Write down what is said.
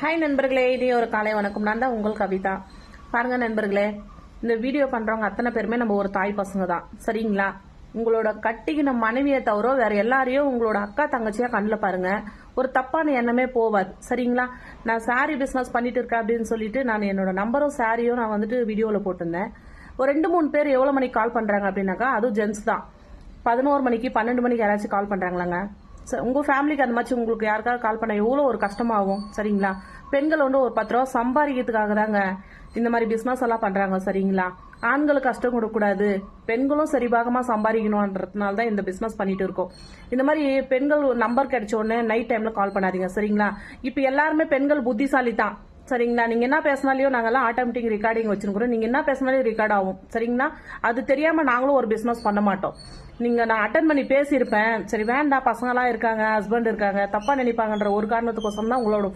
Hi நண்பர்களே, இதே ஒரு காலை வணக்கம். நான் தான் உங்கள் கவிதா. பாருங்க நண்பர்களே, இந்த வீடியோ பண்றவங்க அத்தனை பேருமே நம்ம ஒரு தாய் பசங்க தான், சரிங்களா? உங்களோட கட்டிக்கின மனைவியை தவிர வேற எல்லாரையும் உங்களோட அக்கா தங்கச்சியா கண்ணில் பாருங்க. ஒரு தப்பான எண்ணமே போவாது, சரிங்களா? நான் சாரி பிசினஸ் பண்ணிட்டு இருக்கேன் அப்படின்னு சொல்லிட்டு நான் என்னோட நம்பரும் சாரியும் நான் வந்துட்டு வீடியோவில் போட்டிருந்தேன். ஒரு 2-3 பேர் எவ்வளோ மணிக்கு கால் பண்றாங்க அப்படின்னாக்கா, அதுவும் ஜென்ஸ் தான். 11 மணிக்கு 12 மணிக்கு யாராச்சும் கால் பண்றாங்களாங்க? உங்க ஃபேமிலிக்கு அந்த மாதிரி உங்களுக்கு யாருக்காவது கால் பண்ண எவ்வளோ ஒரு கஷ்டமாகும், சரிங்களா? பெண்கள் வந்து ஒரு 10 ரூபா சம்பாதிக்கிறதுக்காக தாங்க இந்த மாதிரி பிசினஸ் எல்லாம் பண்றாங்க, சரிங்களா? ஆண்களுக்கு கஷ்டம் கொடுக்கக்கூடாது, பெண்களும் சரிபாகமா சம்பாதிக்கணும்ன்றதுனால தான் இந்த பிசினஸ் பண்ணிட்டு இருக்கோம். இந்த மாதிரி பெண்கள் நம்பர் கிடைச்ச உடனே நைட் டைம்ல கால் பண்ணாதீங்க, சரிங்களா? இப்ப எல்லாருமே பெண்கள் புத்திசாலி தான், சரிங்களா? நீங்க என்ன பேசினாலையும் நாங்கெல்லாம் ஆட்டோமேட்டிக் ரெக்கார்டிங் வச்சிருக்கிறோம். நீங்க என்ன பேசினாலும் ரெக்கார்ட் ஆகும், சரிங்களா? அது தெரியாம நாங்களும் ஒரு பிசினஸ் பண்ண மாட்டோம். நான் அட்டன் பண்ணி பேசியிருப்பேன், சரி வேண்டாம், பசங்களாம் இருக்காங்க, ஹஸ்பண்ட் இருக்காங்க, தப்பா நினைப்பாங்கன்ற ஒரு காரணத்துக்கோசம் தான் உங்களோட